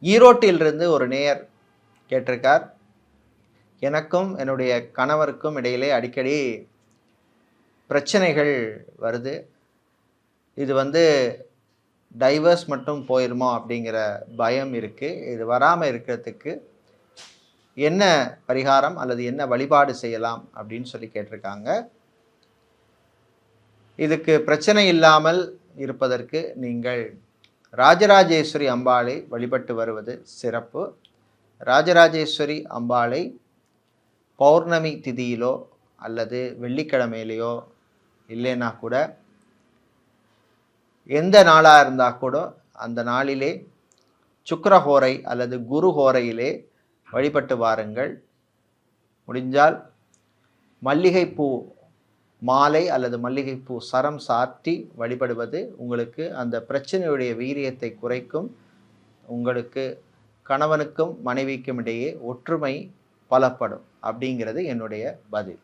ஈரோட்டிலிருந்து ஒரு நேயர் கேட்டிருக்கார், எனக்கும் என்னுடைய கணவருக்கும் இடையிலே அடிக்கடி பிரச்சனைகள் வருது. இது டைவர்ஸ் மட்டும் போயிருமோ அப்படிங்கிற பயம் இருக்குது. இது வராமல் இருக்கிறதுக்கு என்ன பரிகாரம் அல்லது என்ன வழிபாடு செய்யலாம் அப்படின்னு சொல்லி கேட்டிருக்காங்க. இதுக்கு பிரச்சனை இல்லாமல் இருப்பதற்கு நீங்கள் ராஜராஜேஸ்வரி அம்பாளை வழிபட்டு வருவது சிறப்பு. ராஜராஜேஸ்வரி அம்பாளை பௌர்ணமி திதியிலோ அல்லது வெள்ளிக்கிழமையிலையோ இல்லைன்னா கூட எந்த நாளாக இருந்தால் கூட அந்த நாளிலே சுக்கிரஹோரை அல்லது குருஹோரையிலே வழிபட்டு வாருங்கள். முடிஞ்சால் மல்லிகைப்பூ மாலை அல்லது மல்லிகைப்பூ சரம் சாற்றி வழிபடுவது உங்களுக்கு அந்த பிரச்சனையுடைய வீரியத்தை குறைக்கும். உங்களுக்கு கணவனுக்கும் மனைவிக்கும் இடையே ஒற்றுமை பலப்படும் அப்படிங்கிறது என்னுடைய பதில்.